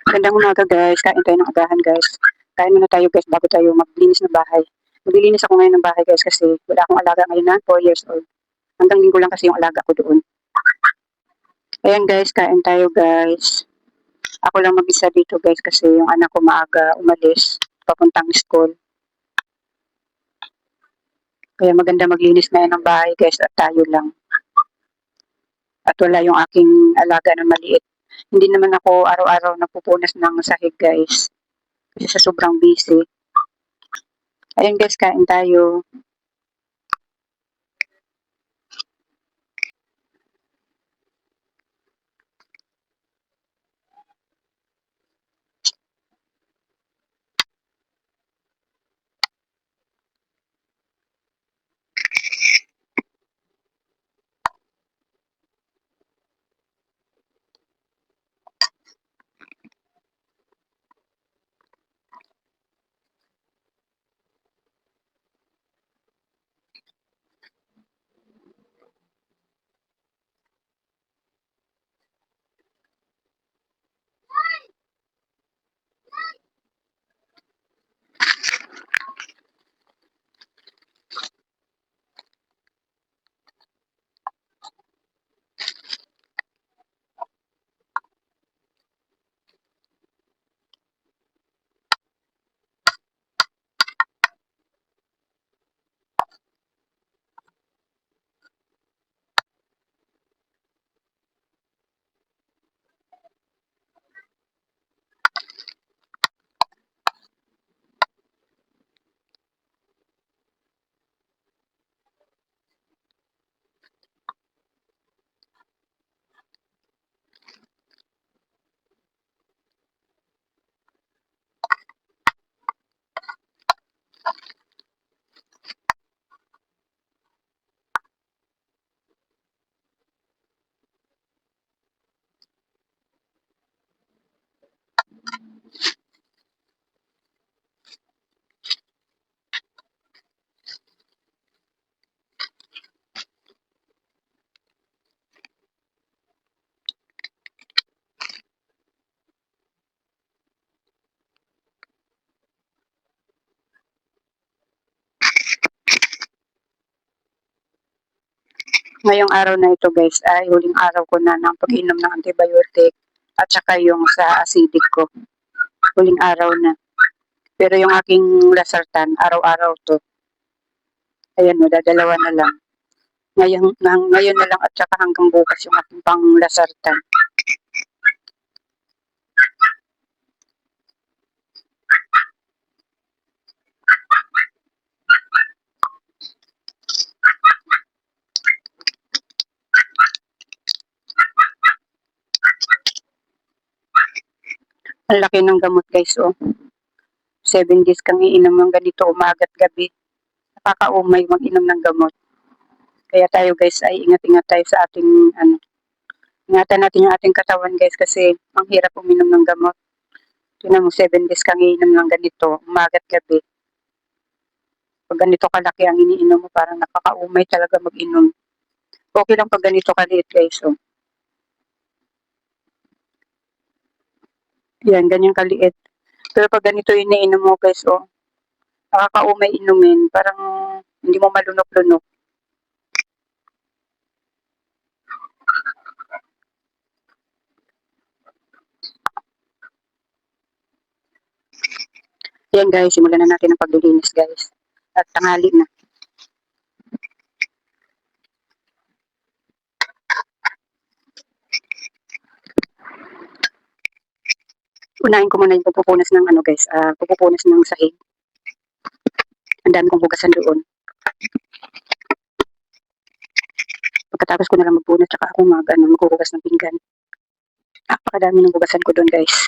Magandang umaga guys, kain tayo ng agahan guys. Kain muna tayo guys bago tayo maglinis ng bahay. Maglilinis ako ngayon ng bahay guys kasi wala akong alaga ngayon na 4 years old. Hanggang linggo lang kasi yung alaga ko doon. Ayan guys, kain tayo guys. Ako lang mag-isa dito guys kasi yung anak ko maaga umalis papuntang school. Kaya maganda maglinis ngayon ng bahay guys at tayo lang. At wala yung aking alaga na maliit. Hindi naman ako araw-araw napupunas ng sahig guys. Kasi sa sobrang busy. Ayun guys, kain tayo. Ngayong araw na ito guys ay huling araw ko na ng pag-inom ng antibiotic at saka yung sa acidic ko. Huling araw na. Pero yung aking lasartan, araw-araw to. Ayan o, dadalawa na lang. Ngayon na lang at saka hanggang bukas yung aking pang lasartan. Ang laki ng gamot guys oh. 7 days kang iinom ng ganito umaga at gabi. Nakakaumay mag-inom ng gamot. Kaya tayo guys ay ingat-ingat tayo sa ating ingatan natin yung ating katawan guys kasi ang hirap uminom ng gamot. Tingnan mo 7 days kang iinom ng ganito umaga at gabi. Pag ganito kalaki ang iniinom mo parang nakakaumay talaga mag-inom. Okay lang pag ganito kaliit guys oh. Yan, ganyan kaliit. Pero pag ganito yung iniinom mo guys oh, nakakaumay inumin, parang hindi mo malunok-lunok. Yan guys, simulan na natin ang paglilinis guys. At tanghali na. Unahin ko muna yung pagpupunas ng guys, pagpupunas ng sahig. Ang dami kong hugasan doon. Pagkatapos ko na lang magpunas, tsaka ako maghuhugas ng pinggan. Napakadami ng hugasan ko doon guys.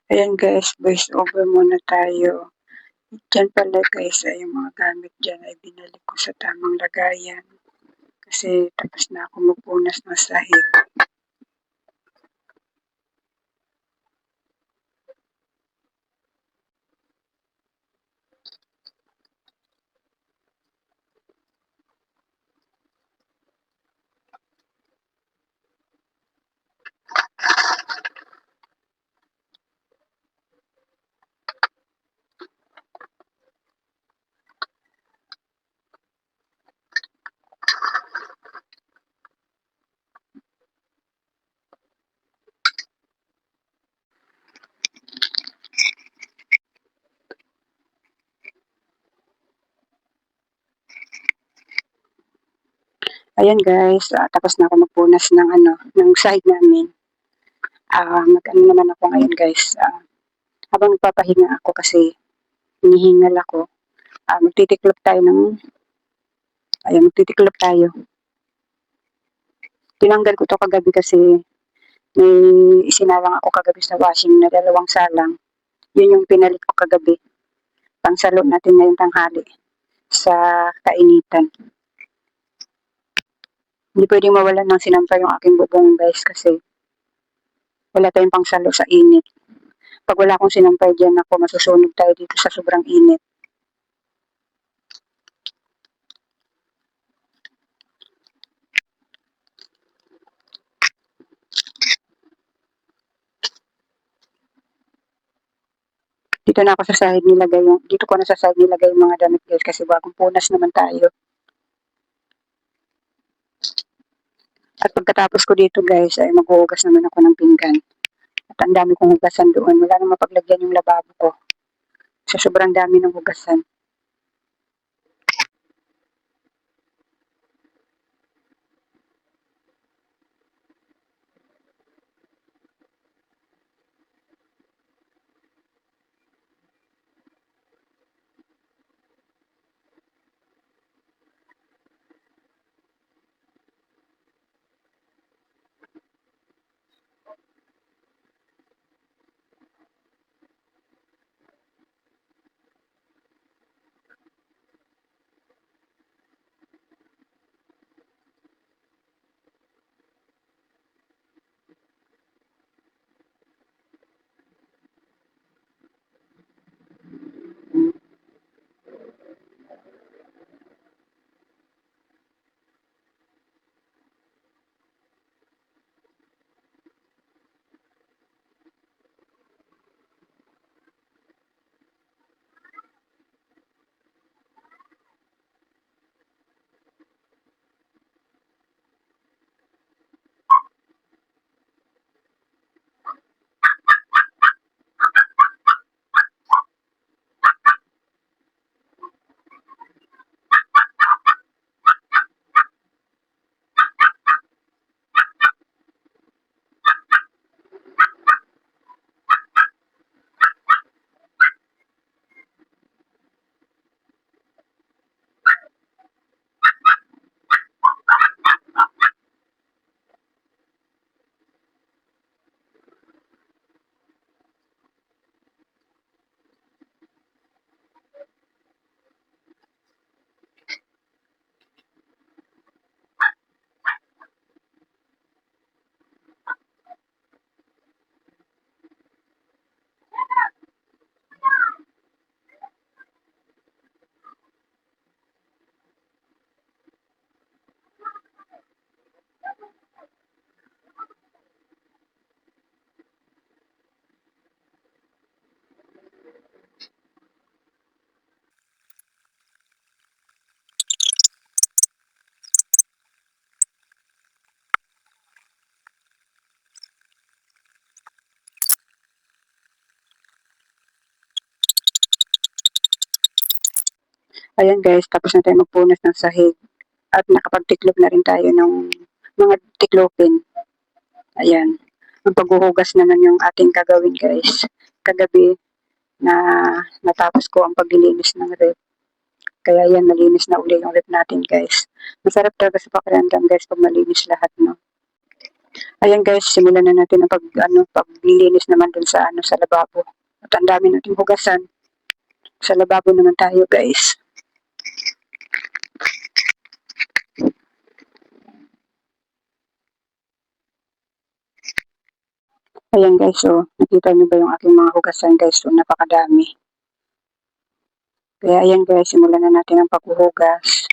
Ayan guys, voice over muna tayo. Diyan pala guys ay yung mga gamit dyan ay binalik ko sa tamang lagayan. Kasi tapos na ako magpunas ng sahig. Ayan guys, tapos na ako magpunas ng ng sahig namin. Mag-ano naman ako ngayon guys. Habang nagpapahinga ako kasi hinihingal ako. Magtitiklop tayo ng, ayan, magtitiklop tayo. Tinanggal ko to kagabi kasi may isinalang ako kagabi sa washing na 2 salang. Yun yung pinalit ko kagabi. Pangsalo natin ngayong tanghali sa kainitan. Hindi pwedeng mawalan ng sinampay yung aking bubong guys kasi wala tayong pangsalo sa init. Pag wala akong sinampay dyan ako, masusunog tayo dito sa sobrang init. Dito na ako sa sahig nilagay yung, dito ko na sa sahig nilagay yung mga damit guys kasi bagong punas naman tayo. At pagkatapos ko dito guys ay maghuhugas naman ako ng pinggan. At ang dami kong hugasan doon. Wala nang mapaglagyan yung lababo ko. Sa sobrang dami ng hugasan. Ayan guys, tapos na tayo magpunas ng sahig. At nakapagtiklop na rin tayo ng mga tiklopin. Ayan. Ang paghuhugas naman yung ating gagawin guys. Kagabi na natapos ko ang paglilinis ng rep. Kaya yan, malinis na uli yung rep natin guys. Masarap talaga sa pakiramdam guys pag malinis lahat, no? Ayan guys, simulan na natin ang paglilinis naman dun sa sa lababo. At ang dami nating hugasan. Sa lababo naman tayo guys. Ayan guys, so nakita niyo ba yung aking mga hugasan guys? So napakadami. Kaya ayan guys, simulan na natin ang paghuhugas.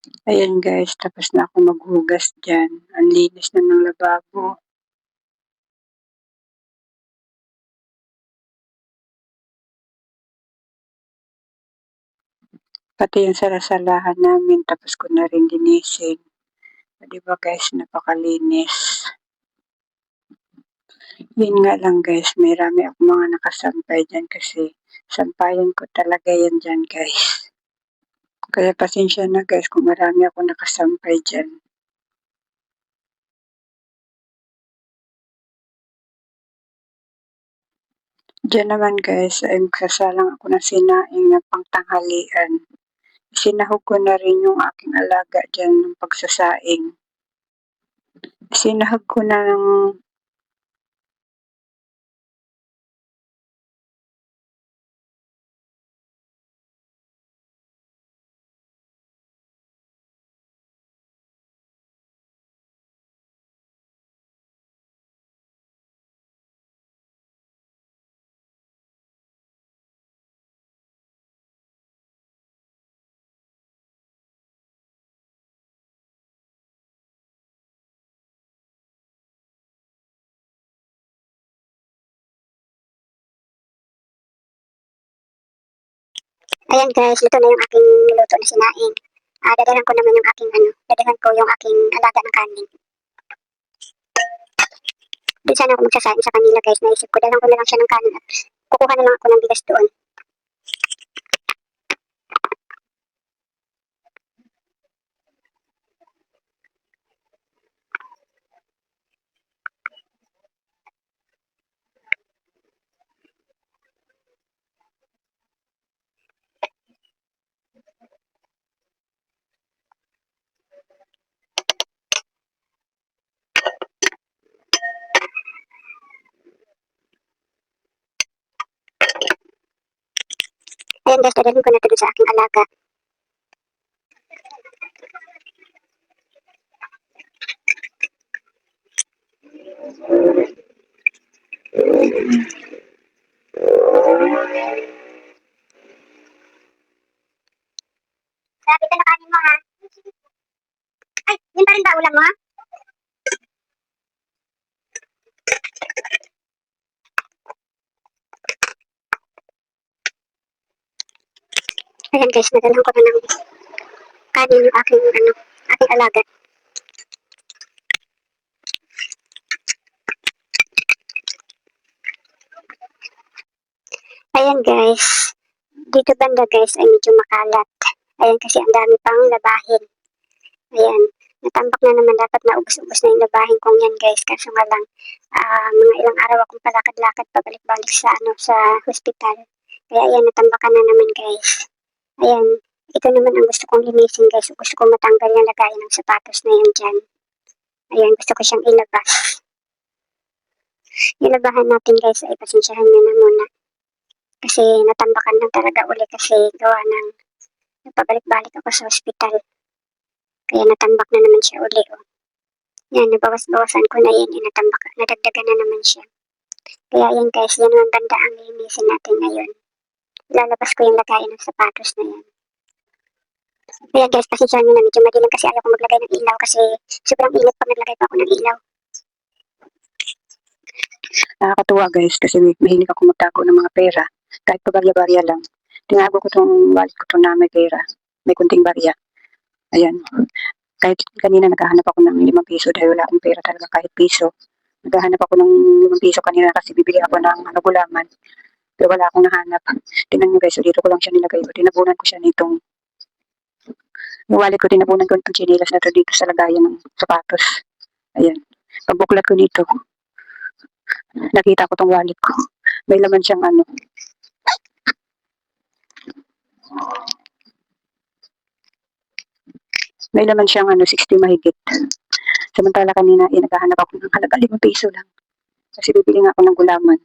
Ayan guys, tapos na ako maghugas dyan. Ang linis na ng lababo. Pati yung sarasalahan namin, tapos ko na rin linisin. Di ba guys, napakalinis. Yun nga lang guys, may rami ako mga nakasampay dyan kasi sampayan ko talaga yan dyan guys. Kaya pasensya na guys kung marami ako nakasampay dyan. Diyan naman guys ay magsasalang ako ng sinaing na pangtanghalian. Sinahog ko na rin yung aking alaga dyan ng pagsasaing. Sinahog ko na ng Ayan guys, luto na yung aking niluto na sinaing. Dadalan ko naman yung aking dadalan ko yung aking alaga ng kanin. Doon sana ako magsasaing sa kanila guys, naisip ko, dalang ko na lang siya ng kanin at kukuha na lang ako ng bigas doon. Ayan guys, dadalhin ko na ito doon sa aking alaga. Sabi ka na kanin mo ha? Ay, yun pa rin ba ulam mo ha? Ayan guys, nadalhan ko na ng kanin yung aking aking alaga. Ayan guys, dito banda guys ay medyo makalat. Ayan kasi ang dami pang labahin. Ayan, natambak na naman, dapat na ubos-ubos na yung labahin kong yan guys. Kaso nga lang, mga ilang araw akong palakad-lakad pabalik-balik sa sa hospital. Kaya ayan, natambakan na naman guys. Ayan, ito naman ang gusto kong linisin guys. Gusto kong matanggal yung lagayan ng sapatos na yan dyan. Ayan, gusto ko siyang ilabas. Ilabahan natin guys, ay pasensyahan nyo na muna. Kasi natambakan lang talaga uli kasi gawa ng napabalik-balik ako sa hospital. Kaya natambak na naman siya uli. Oh. Yan, nabawas-bawasan ko na yan. Natambak, nadagdagan na naman siya. Kaya yan guys, yan ang banda ang linisin natin ngayon. Lalabas ko yung lagayan ng sapatos na yan. Kaya guys, pasensya nyo na medyo madilim kasi ayaw ko maglagay ng ilaw kasi sobrang init pag naglagay pa ako ng ilaw. nakakatuwa guys kasi mahilig ako magtago ng mga pera. Kahit pa barya-barya lang. Tinago ko tong wallet ko na may pera. May kunting barya. Ayan. Kahit kanina naghahanap ako ng 5 piso dahil wala akong pera talaga kahit piso. Naghahanap ako ng 5 piso kanina kasi bibili ako ng gulaman. Pero wala akong nahanap. Tingnan nyo guys, so dito ko lang siya nilagay. Tinabunan ko siya nitong yung wallet ko, tinabunan ko itong chinilas na to dito sa lagayan ng sapatos. Ayan. Pagbuklat ko dito, nakita ko tong wallet ko. May laman siyang may laman siyang 60 mahigit. Samantala kanina, naghahanap ako ng halaga 5 piso lang. Kasi bibili nga ako ng gulaman.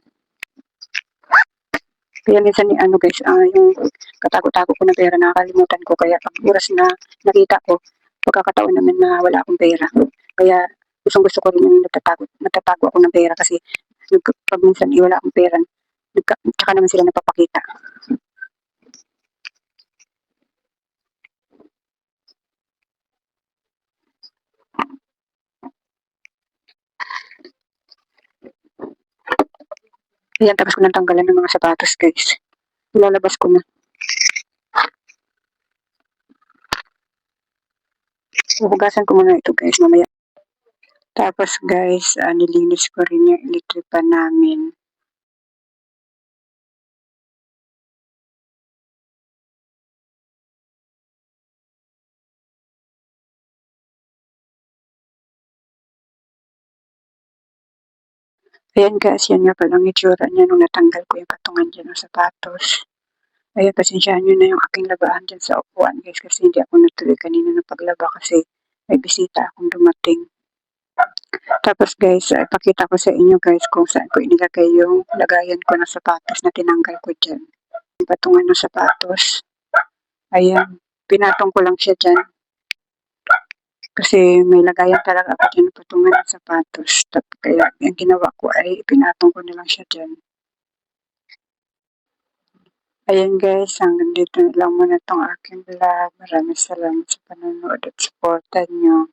Kaya minsan guys, yung katago-tago ko ng pera, nakakalimutan ko. Kaya pag oras na nakita ko, pagkakataon naman na wala akong pera. Kaya gusto ko rin yung natatago ako ng pera kasi pag minsan wala akong pera, tsaka naman sila napapakita. Ayan, tapos ko nang tanggalan ng mga sapatos, guys. Ilalabas ko na. Huhugasan ko muna ito, guys, mamaya. Tapos, guys, nilinis ko rin yung electric pan namin. Ayan, guys, yan nga palang itsura niya nung natanggal ko yung patungan dyan ng sapatos. Ayan, pasensyahan nyo na yung aking labahan dyan sa upuan, guys, kasi hindi ako natuloy kanina ng paglaba kasi may bisita akong dumating. Tapos, guys, ipakita ko sa inyo, guys, kung saan ko inilagay yung lagayan ko ng sapatos na tinanggal ko dyan. Yung patungan ng sapatos. Ayan, pinatong ko lang siya dyan. Kasi may lagayan talaga ako dyan ng patungan ng sapatos. Kaya yung ginawa ko ay pinatong ko na lang siya dyan. Ayan, guys, hanggang dito na lang muna itong aking vlog. Maraming salamat sa panonood at supportan nyo.